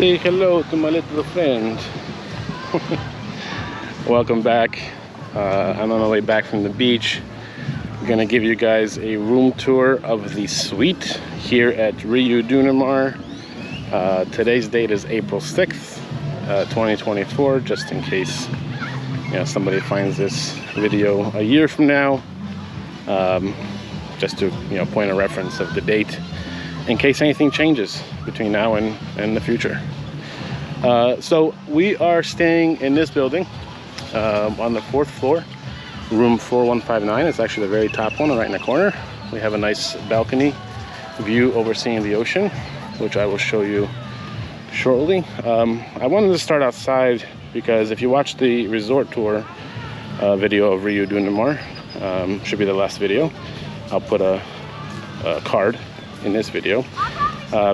Say hello to my little friend. Welcome back. I'm on my way back from the beach. I'm gonna give you guys a room tour of the suite here at RIU Dunamar. Today's date is April 6th, 2024, just in case somebody finds this video a year from now, just to point of reference of the date in case anything changes between now and the future. So we are staying in this building on the 4th floor, room 4159. It's actually the very top one right in the corner. We have a nice balcony view overseeing the ocean, which I will show you shortly. I wanted to start outside because if you watch the resort tour video of RIU Dunamar, should be the last video. I'll put a card in this video.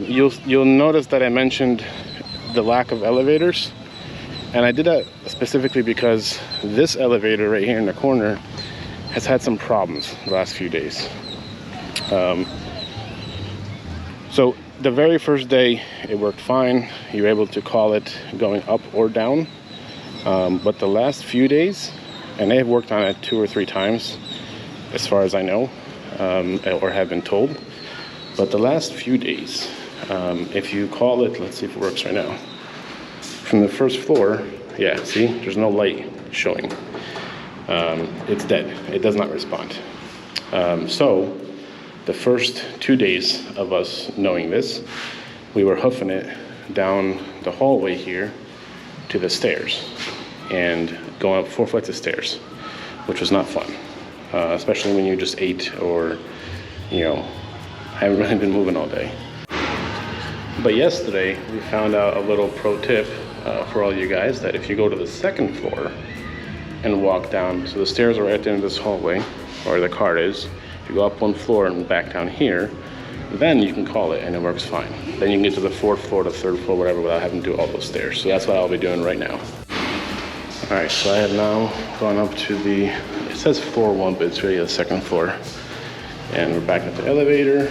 You'll notice that I mentioned the lack of elevators, and I did that specifically because this elevator right here in the corner has had some problems the last few days. So the very first day it worked fine. You were able to call it going up or down, but the last few days, and they have worked on it 2 or 3 times as far as I know, or have been told, but the last few days, if you call it, let's see if it works right now, from the first floor, yeah, see, there's no light showing. It's dead. It does not respond. So the first 2 days of us knowing this, we were hoofing it down the hallway here to the stairs and going up 4 flights of stairs, which was not fun, especially when you just ate or haven't really been moving all day. But yesterday we found out a little pro tip for all you guys, that if you go to the 2nd floor and walk down, so the stairs are right at the end of this hallway, or the card is, if you go up 1 floor and back down here, then you can call it and it works fine. Then you can get to the 4th floor, the 3rd floor, whatever, without having to do all those stairs. So that's what I'll be doing right now. All right, so I have now gone up to the, it says floor 1, but it's really the 2nd floor. And we're back at the elevator,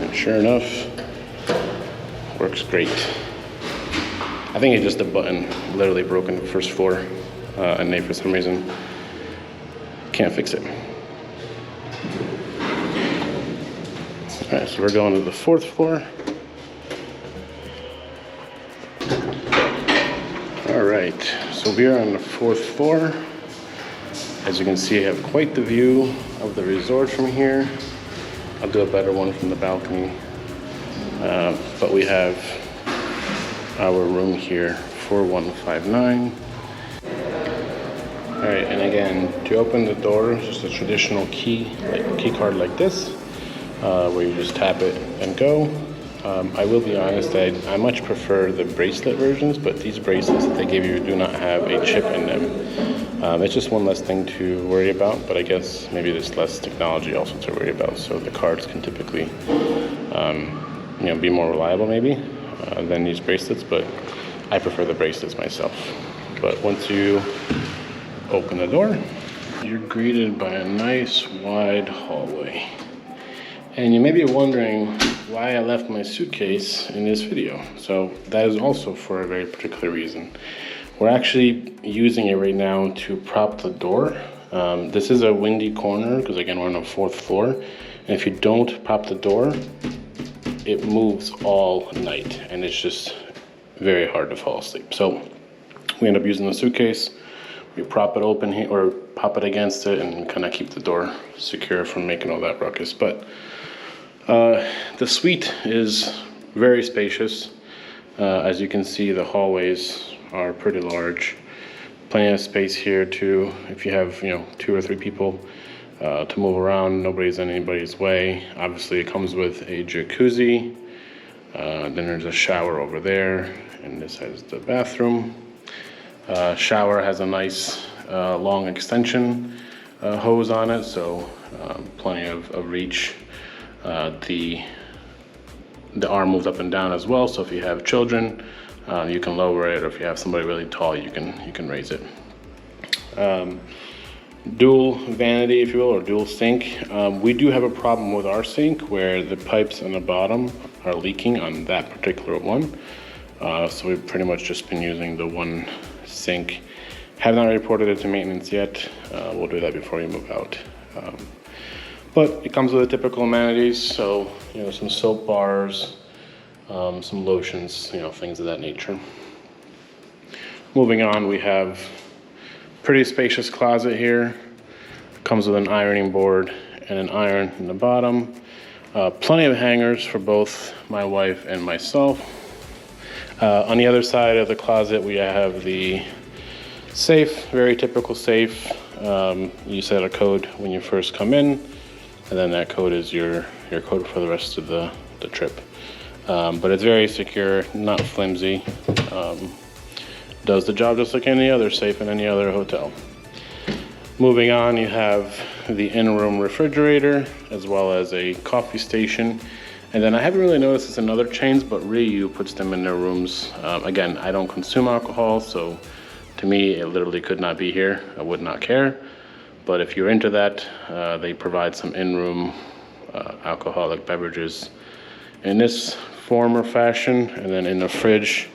and sure enough, works great. I think it's just a button literally broke in the 1st floor, and they, for some reason, can't fix it. All right, so we're going to the 4th floor. All right, so we are on the 4th floor. As you can see, I have quite the view of the resort from here. I'll do a better one from the balcony. But we have our room here, 4159. All right, and again, to open the door, just a traditional key card like this, where you just tap it and go. I will be honest, I much prefer the bracelet versions, but these bracelets that they give you do not have a chip in them. It's just one less thing to worry about, but I guess maybe there's less technology also to worry about, so the cards can typically be more reliable maybe than these bracelets, but I prefer the bracelets myself. But once you open the door, you're greeted by a nice wide hallway. And you may be wondering why I left my suitcase in this video. So that is also for a very particular reason. We're actually using it right now to prop the door. This is a windy corner because again, we're on the 4th floor. And if you don't prop the door, it moves all night and it's just very hard to fall asleep. So we end up using the suitcase. We prop it open here or pop it against it and kind of keep the door secure from making all that ruckus. But the suite is very spacious. As you can see, the hallways are pretty large. Plenty of space here too, if you have 2 or 3 people to move around. Nobody's in anybody's way. Obviously, it comes with a jacuzzi. Then there's a shower over there, and this has the bathroom. Shower has a nice long extension hose on it, so plenty of reach. The arm moves up and down as well, so if you have children, you can lower it, or if you have somebody really tall, you can raise it. Dual vanity, if you will, or dual sink. We do have a problem with our sink where the pipes on the bottom are leaking on that particular one. So we've pretty much just been using the one sink. Have not reported it to maintenance yet. We'll do that before we move out. But it comes with the typical amenities, so some soap bars, some lotions, things of that nature. Moving on, we have pretty spacious closet here. Comes with an ironing board and an iron in the bottom. Plenty of hangers for both my wife and myself. On the other side of the closet, we have the safe, very typical safe. You set a code when you first come in, and then that code is your code for the rest of the trip. But it's very secure, not flimsy. Does the job just like any other safe in any other hotel. Moving on, you have the in-room refrigerator, as well as a coffee station. And then I haven't really noticed this in other chains, but RIU puts them in their rooms. Again, I don't consume alcohol, so to me, it literally could not be here. I would not care. But if you're into that, they provide some in-room alcoholic beverages in this form or fashion. And then in the fridge,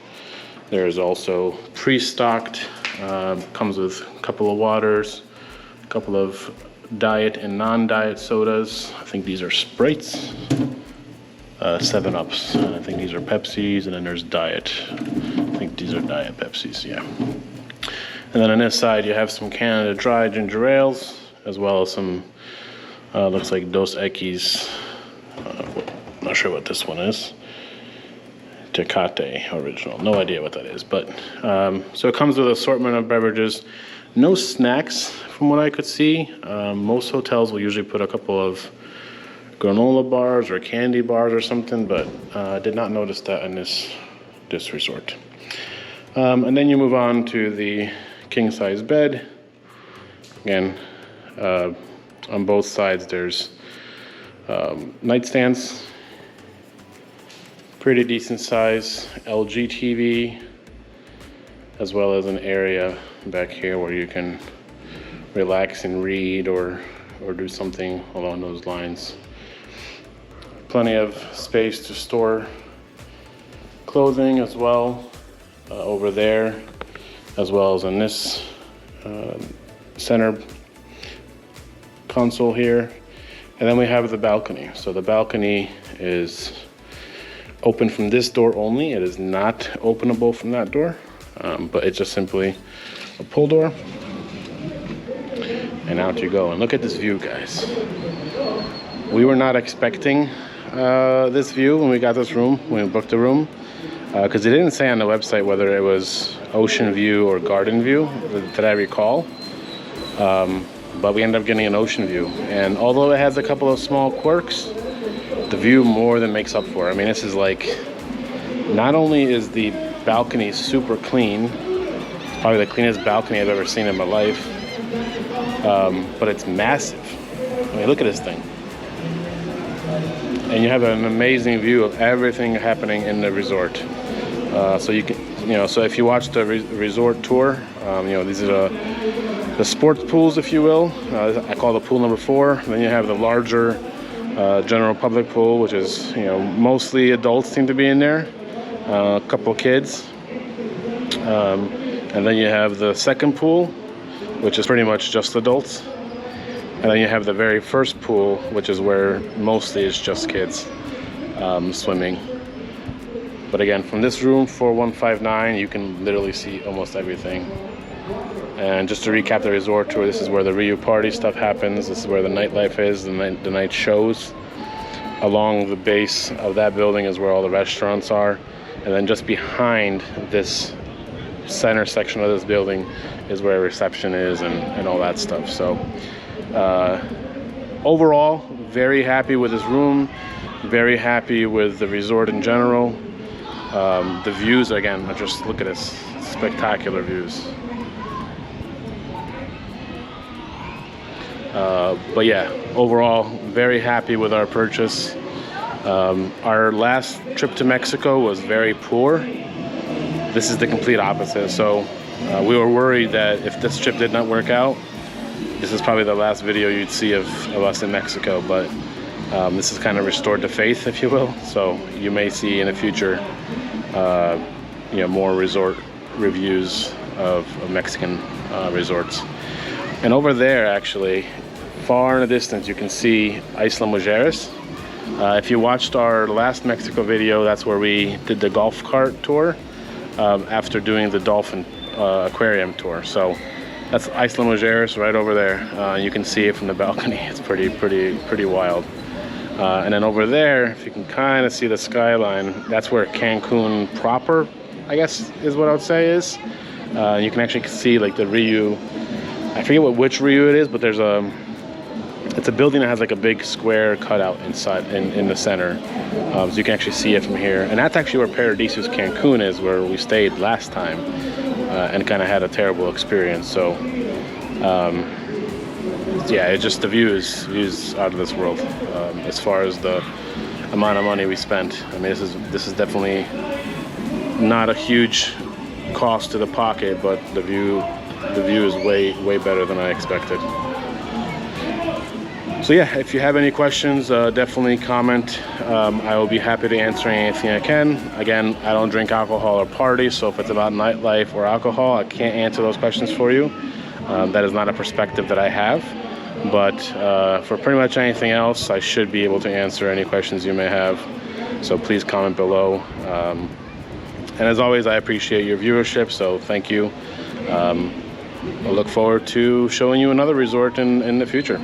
there's also pre-stocked, comes with a couple of waters, a couple of diet and non-diet sodas. I think these are Sprites, 7-Ups. I think these are Pepsis, and then there's diet. I think these are diet Pepsis, yeah. And then on this side, you have some Canada Dry ginger ales, as well as some, looks like Dos Equis. Not sure what this one is. Tecate original, no idea what that is. But so it comes with an assortment of beverages. No snacks, from what I could see. Most hotels will usually put a couple of granola bars or candy bars or something, but I did not notice that in this resort. And then you move on to the king-size bed. Again, on both sides there's nightstands, pretty decent size LG TV, as well as an area back here where you can relax and read or do something along those lines. Plenty of space to store clothing as well over there, as well as in this center console here. And then we have the balcony. So the balcony is open from this door only. It is not openable from that door, but it's just simply a pull door. And out you go. And look at this view, guys. We were not expecting this view when we got this room, when we booked the room, because it didn't say on the website whether it was ocean view or garden view, that I recall. But we ended up getting an ocean view. And although it has a couple of small quirks, the view more than makes up for it. I mean, this is like, not only is the balcony super clean, probably the cleanest balcony I've ever seen in my life, but it's massive. I mean, look at this thing. And you have an amazing view of everything happening in the resort. So you can, so if you watch the resort tour, these are the sports pools, if you will. I call the pool number 4. Then you have the larger general public pool, which is, mostly adults seem to be in there, a couple of kids. And then you have the second pool, which is pretty much just adults. And then you have the very first pool, which is where mostly it's just kids swimming. But again, from this room 4159, you can literally see almost everything. And just to recap the resort tour, this is where the RIU party stuff happens. This is where the nightlife is, the night shows. Along the base of that building is where all the restaurants are. And then just behind this center section of this building is where reception is and all that stuff. So overall, very happy with this room, very happy with the resort in general. The views, again, just look at this, spectacular views. But yeah, overall, very happy with our purchase. Our last trip to Mexico was very poor. This is the complete opposite. So we were worried that if this trip did not work out, this is probably the last video you'd see of us in Mexico. But this is kind of restored to faith, if you will. So you may see in the future more resort reviews of Mexican resorts. And over there, actually, far in the distance, you can see Isla Mujeres. If you watched our last Mexico video, that's where we did the golf cart tour after doing the dolphin aquarium tour. So that's Isla Mujeres right over there. You can see it from the balcony. It's pretty wild. And then over there, if you can kind of see the skyline, that's where Cancun proper, I guess, is what I would say is. You can actually see like the RIU. I forget which RIU it is, but it's a building that has like a big square cutout inside in the center, so you can actually see it from here. And that's actually where Paradisus Cancun is, where we stayed last time, and kind of had a terrible experience. So yeah, it's just the view is out of this world. As far as the amount of money we spent, I mean, this is definitely not a huge cost to the pocket, but the view is way better than I expected. So yeah, if you have any questions, definitely comment. I will be happy to answer anything I can. Again, I don't drink alcohol or party, so if it's about nightlife or alcohol, I can't answer those questions for you. That is not a perspective that I have. But for pretty much anything else, I should be able to answer any questions you may have. So please comment below. And as always, I appreciate your viewership, so thank you. I look forward to showing you another resort in the future.